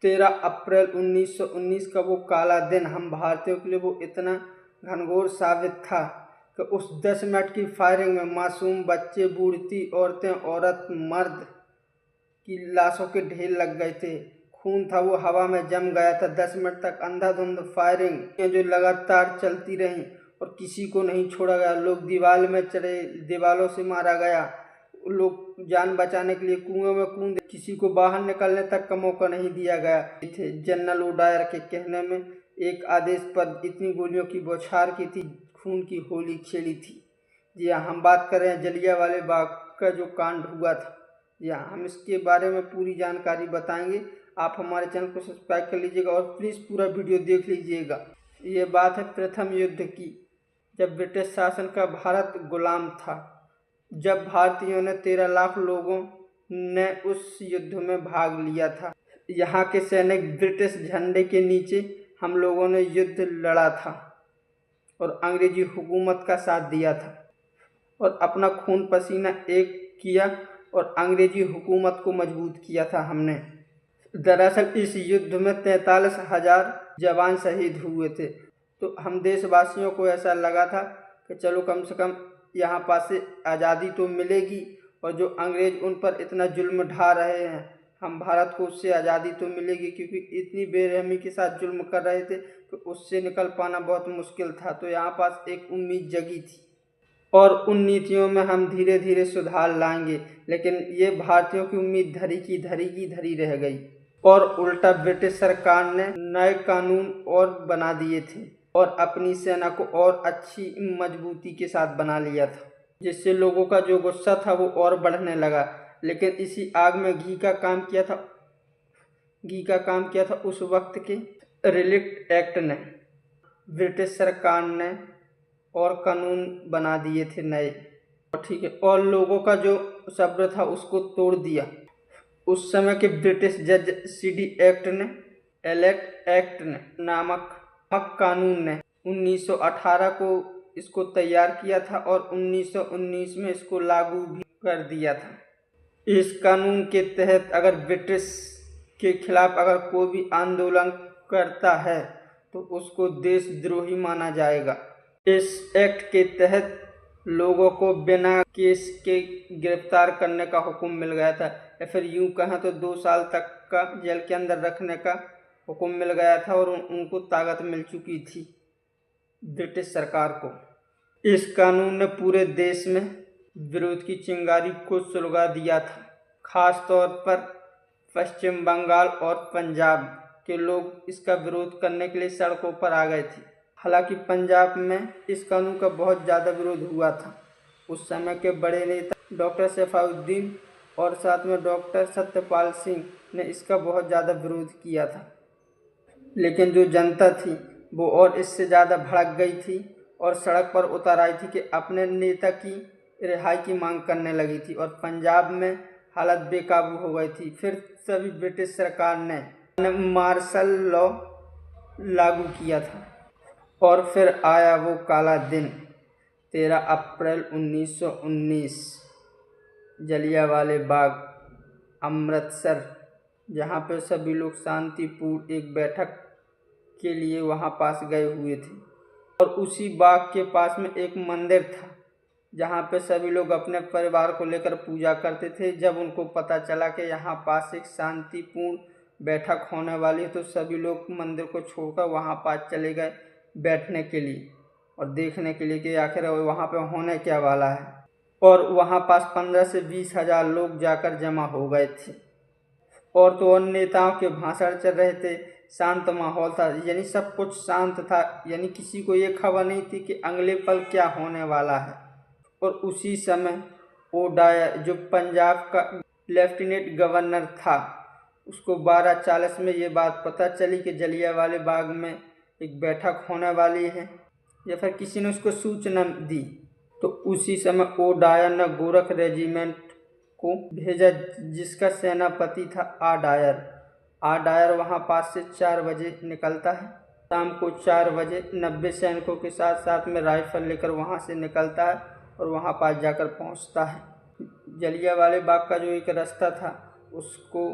13 अप्रैल 1919 का वो काला दिन हम भारतीयों के लिए वो इतना घनघोर साबित था कि उस 10 मिनट की फायरिंग में मासूम बच्चे, बूढ़ी औरतें, औरत, मर्द की लाशों के ढेर लग गए थे। खून था वो हवा में जम गया था। 10 मिनट तक अंधाधुंध फायरिंग जो लगातार चलती रही और किसी को नहीं छोड़ा गया। लोग दीवार में चढ़े, दीवारों से मारा गया। लोग जान बचाने के लिए कुएं में कूदे, किसी को बाहर निकलने तक का मौका नहीं दिया गया थे। जनरल ओडायर के कहने में एक आदेश पर इतनी गोलियों की बौछार की थी, खून की होली खेली थी। जी हाँ, हम बात कर रहे हैं जलियांवाले बाग का जो कांड हुआ था। जी हाँ, हम इसके बारे में पूरी जानकारी बताएंगे। आप हमारे चैनल को सब्सक्राइब कर लीजिएगा और प्लीज़ पूरा वीडियो देख लीजिएगा। ये बात है प्रथम युद्ध की, जब ब्रिटिश शासन का भारत गुलाम था। जब भारतीयों ने 13 लाख लोगों ने उस युद्ध में भाग लिया था। यहाँ के सैनिक ब्रिटिश झंडे के नीचे हम लोगों ने युद्ध लड़ा था और अंग्रेजी हुकूमत का साथ दिया था और अपना खून पसीना एक किया और अंग्रेजी हुकूमत को मजबूत किया था हमने। दरअसल इस युद्ध में 43,000 जवान शहीद हुए थे। तो हम देशवासियों को ऐसा लगा था कि चलो कम से कम यहाँ पास से आज़ादी तो मिलेगी और जो अंग्रेज उन पर इतना जुल्म ढा रहे हैं, हम भारत को उससे आज़ादी तो मिलेगी, क्योंकि इतनी बेरहमी के साथ जुल्म कर रहे थे कि उससे निकल पाना बहुत मुश्किल था। तो यहाँ पास एक उम्मीद जगी थी और उन नीतियों में हम धीरे धीरे सुधार लाएंगे। लेकिन ये भारतीयों की उम्मीद धरी रह गई और उल्टा ब्रिटिश सरकार ने नए कानून और बना दिए थे और अपनी सेना को और अच्छी मजबूती के साथ बना लिया था, जिससे लोगों का जो गुस्सा था वो और बढ़ने लगा। लेकिन इसी आग में घी का काम किया था उस वक्त के रिलिक्ट एक्ट ने। ब्रिटिश सरकार ने और कानून बना दिए थे नए, ठीक है, और लोगों का जो सब्र था उसको तोड़ दिया। उस समय के ब्रिटिश जज सीडी एक्ट ने, एलेक्ट एक्ट ने नामक कानून ने 1918 को इसको तैयार किया था और 1919 में इसको लागू भी कर दिया था। इस कानून के तहत अगर ब्रिटिश के खिलाफ अगर कोई भी आंदोलन करता है तो उसको देशद्रोही माना जाएगा। इस एक्ट के तहत लोगों को बिना केस के गिरफ्तार करने का हुक्म मिल गया था, या फिर यूं कहें तो 2 साल तक का जेल के अंदर रखने का हुक्म मिल गया था और उनको ताकत मिल चुकी थी ब्रिटिश सरकार को। इस कानून ने पूरे देश में विरोध की चिंगारी को सुलगा दिया था। खास तौर पर पश्चिम बंगाल और पंजाब के लोग इसका विरोध करने के लिए सड़कों पर आ गए थे। हालांकि पंजाब में इस कानून का बहुत ज़्यादा विरोध हुआ था। उस समय के बड़े नेता डॉक्टर सैफुद्दीन और साथ में डॉक्टर सत्यपाल सिंह ने इसका बहुत ज़्यादा विरोध किया था। लेकिन जो जनता थी वो और इससे ज़्यादा भड़क गई थी और सड़क पर उतर आई थी कि अपने नेता की रिहाई की मांग करने लगी थी और पंजाब में हालत बेकाबू हो गई थी। फिर सभी ब्रिटिश सरकार ने मार्शल लॉ लागू किया था और फिर आया वो काला दिन 13 अप्रैल 1919, जलियांवाले बाग, अमृतसर, जहाँ पर सभी लोग शांतिपूर्ण एक बैठक के लिए वहाँ पास गए हुए थे। और उसी बाग के पास में एक मंदिर था जहाँ पे सभी लोग अपने परिवार को लेकर पूजा करते थे। जब उनको पता चला कि यहाँ पास एक शांतिपूर्ण बैठक होने वाली है तो सभी लोग मंदिर को छोड़कर वहाँ पास चले गए बैठने के लिए और देखने के लिए कि आखिर वहाँ पे होने क्या वाला है। और वहाँ पास 15 से 20 हज़ार लोग जाकर जमा हो गए थे और तो और नेताओं के भाषण चल रहे थे। शांत माहौल था, यानी सब कुछ शांत था, यानी किसी को ये खबर नहीं थी कि अगले पल क्या होने वाला है। और उसी समय ओडायर जो पंजाब का लेफ्टिनेंट गवर्नर था उसको 12:40 में ये बात पता चली कि जलियांवाले बाग में एक बैठक होने वाली है, या फिर किसी ने उसको सूचना दी। तो उसी समय ओडायर ने गोरख रेजिमेंट को भेजा जिसका सेनापति था आडायर वहाँ पास से 4 बजे निकलता है। शाम को 4 बजे 90 सैनिकों के साथ में राइफल लेकर वहाँ से निकलता है और वहाँ पास जाकर पहुँचता है। जलियांवाले बाग का जो एक रास्ता था उसको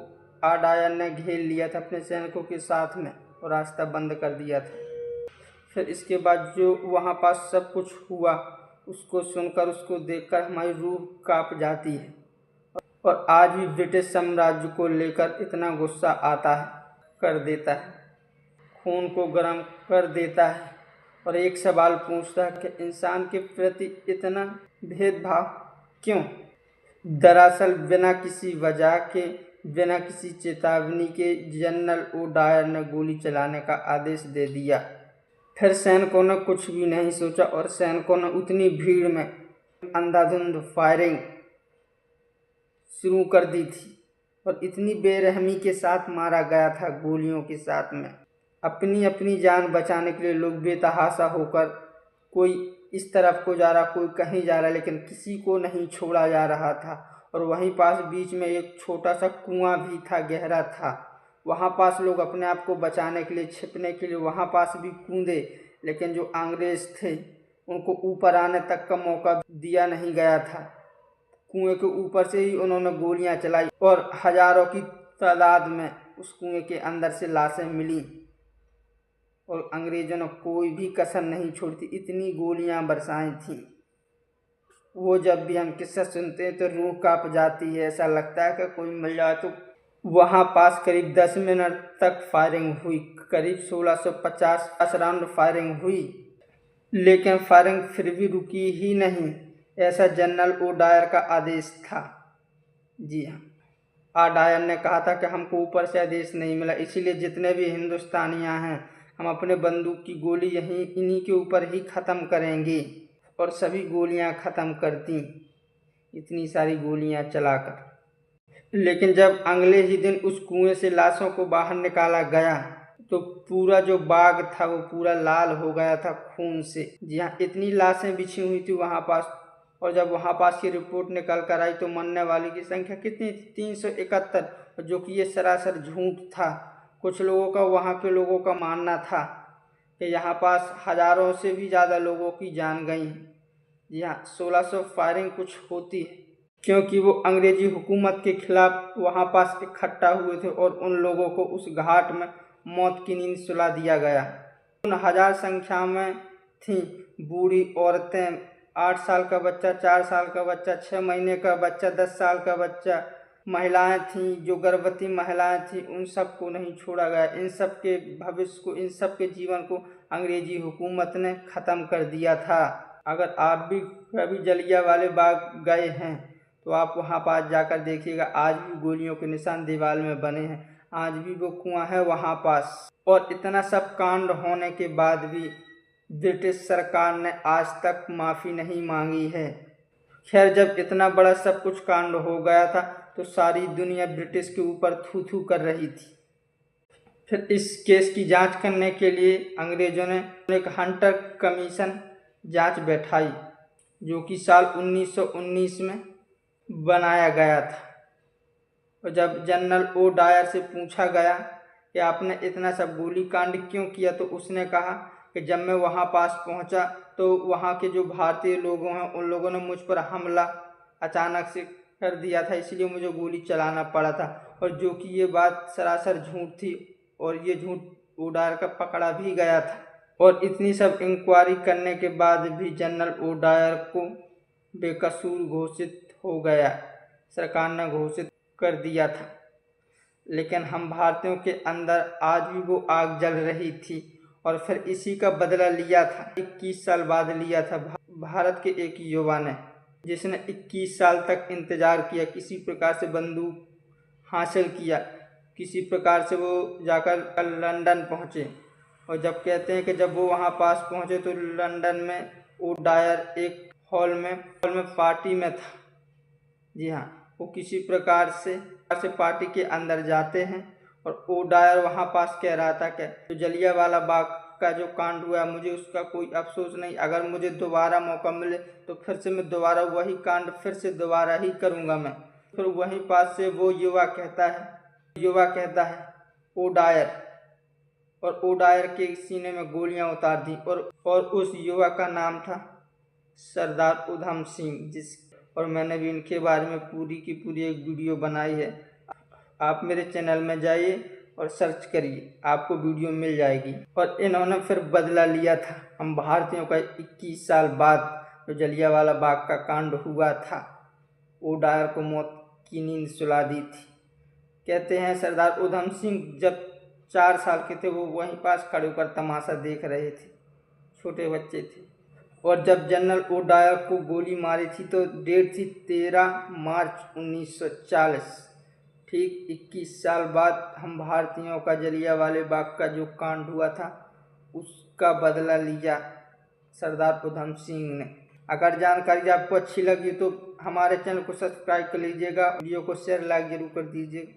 आडायर ने घेर लिया था अपने सैनिकों के साथ में और रास्ता बंद कर दिया था। फिर इसके बाद जो वहाँ पास सब कुछ हुआ उसको सुनकर, उसको देखकर हमारी रूह कांप जाती है। और आज भी ब्रिटिश साम्राज्य को लेकर इतना गुस्सा आता है, कर देता है, खून को गर्म कर देता है और एक सवाल पूछता है कि इंसान के प्रति इतना भेदभाव क्यों? दरअसल बिना किसी वजह के, बिना किसी चेतावनी के जनरल ओडायर ने गोली चलाने का आदेश दे दिया। फिर सैनिकों ने कुछ भी नहीं सोचा और सैनिकों ने उतनी भीड़ में अंधाधुंध फायरिंग शुरू कर दी थी और इतनी बेरहमी के साथ मारा गया था गोलियों के साथ में। अपनी अपनी जान बचाने के लिए लोग बेतहाशा होकर, कोई इस तरफ को जा रहा, कोई कहीं जा रहा, लेकिन किसी को नहीं छोड़ा जा रहा था। और वहीं पास बीच में एक छोटा सा कुआं भी था, गहरा था। वहाँ पास लोग अपने आप को बचाने के लिए, छिपने के लिए वहाँ पास भी कूदे, लेकिन जो अंग्रेज थे उनको ऊपर आने तक का मौका दिया नहीं गया था। कुएं के ऊपर से ही उन्होंने गोलियां चलाई और हजारों की तादाद में उस कुएं के अंदर से लाशें मिली और अंग्रेजों ने कोई भी कसर नहीं छोड़ी, इतनी गोलियां बरसाई थी। वो जब भी हम किस्सा सुनते हैं तो रूह कांप जाती है, ऐसा लगता है कि कोई मिल जाए। तो वहाँ पास करीब 10 मिनट तक फायरिंग हुई, करीब 1650 राउंड फायरिंग हुई, लेकिन फायरिंग फिर भी रुकी ही नहीं। ऐसा जनरल ओडायर का आदेश था। जी हाँ, ओडायर ने कहा था कि हमको ऊपर से आदेश नहीं मिला, इसीलिए जितने भी हिंदुस्तानियाँ हैं हम अपने बंदूक की गोली इन्हीं के ऊपर ही ख़त्म करेंगे। और सभी गोलियां ख़त्म कर दी, इतनी सारी गोलियां चलाकर। लेकिन जब अगले ही दिन उस कुएं से लाशों को बाहर निकाला गया तो पूरा जो बाग था वो पूरा लाल हो गया था खून से। जी हाँ, इतनी लाशें बिछी हुई थी वहाँ पास। और जब वहाँ पास की रिपोर्ट निकल कर आई तो मरने वाली की संख्या कितनी थी? 371, जो कि ये सरासर झूठ था। कुछ लोगों का, वहाँ के लोगों का मानना था कि यहाँ पास हज़ारों से भी ज़्यादा लोगों की जान गई। जी हाँ, 1600 फायरिंग कुछ होती है, क्योंकि वो अंग्रेजी हुकूमत के खिलाफ वहाँ पास इकट्ठा हुए थे और उन लोगों को उस घाट में मौत की नींद सुला दिया गया। उन हजार संख्या में थीं बूढ़ी औरतें, 8 साल का बच्चा, 4 साल का बच्चा, 6 महीने का बच्चा, 10 साल का बच्चा, महिलाएं थीं, जो गर्भवती महिलाएं थीं, उन सब को नहीं छोड़ा गया। इन सब के भविष्य को, इन सब के जीवन को अंग्रेजी हुकूमत ने ख़त्म कर दिया था। अगर आप भी कभी जलियांवाला बाग गए हैं तो आप वहाँ पास जाकर देखिएगा, आज भी गोलियों के निशान दीवार में बने हैं, आज भी वो कुआं है वहाँ पास। और इतना सब कांड होने के बाद भी ब्रिटिश सरकार ने आज तक माफ़ी नहीं मांगी है। खैर, जब इतना बड़ा सब कुछ कांड हो गया था तो सारी दुनिया ब्रिटिश के ऊपर थू थू कर रही थी। फिर इस केस की जांच करने के लिए अंग्रेजों ने एक हंटर कमीशन जांच बैठाई, जो कि साल 1919 में बनाया गया था। और जब जनरल ओडायर से पूछा गया कि आपने इतना सब गोली कांड क्यों किया, तो उसने कहा कि जब मैं वहाँ पास पहुँचा तो वहाँ के जो भारतीय लोगों हैं उन लोगों ने मुझ पर हमला अचानक से कर दिया था, इसलिए मुझे गोली चलाना पड़ा था। और जो कि ये बात सरासर झूठ थी और ये झूठ ओडायर का पकड़ा भी गया था। और इतनी सब इंक्वायरी करने के बाद भी जनरल ओडायर को बेकसूर घोषित हो गया, सरकार ने घोषित कर दिया था। लेकिन हम भारतीयों के अंदर आज भी वो आग जल रही थी और फिर इसी का बदला लिया था। 21 साल बाद लिया था भारत के एक युवा ने, जिसने 21 साल तक इंतज़ार किया, किसी प्रकार से बंदूक हासिल किया, किसी प्रकार से वो जाकर लंदन पहुँचे। और जब कहते हैं कि जब वो वहाँ पास पहुँचे तो लंदन में ओडायर एक हॉल में पार्टी में था। जी हाँ, वो किसी प्रकार से पार्टी के अंदर जाते हैं और ओडायर वहाँ पास कह रहा था कि जो जलियांवाला बाग का जो कांड हुआ, मुझे उसका कोई अफसोस नहीं, अगर मुझे दोबारा मौका मिले तो फिर से मैं दोबारा वही कांड फिर से दोबारा ही करूँगा मैं। फिर वहीं पास से वो युवा कहता है ओडायर, और ओडायर के सीने में गोलियां उतार दी। और उस युवा का नाम था सरदार उधम सिंह, और मैंने भी इनके बारे में पूरी की पूरी एक वीडियो बनाई है, आप मेरे चैनल में जाइए और सर्च करिए, आपको वीडियो मिल जाएगी। और इन्होंने फिर बदला लिया था हम भारतीयों का। 21 साल बाद जो जलियांवाला बाग का कांड हुआ था, वो डायर को मौत की नींद सुला दी थी। कहते हैं सरदार उधम सिंह जब 4 साल के थे, वो वहीं पास खड़े होकर तमाशा देख रहे थे, छोटे बच्चे थे। और जब जनरल ओ डायर को गोली मारी थी तो डेट थी 13 मार्च 1940। ठीक 21 साल बाद हम भारतीयों का जलियांवाले बाग का जो कांड हुआ था, उसका बदला लिया सरदार उधम सिंह ने। अगर जानकारी आपको अच्छी लगी तो हमारे चैनल को सब्सक्राइब कर लीजिएगा, वीडियो को शेयर लाइक जरूर कर दीजिए।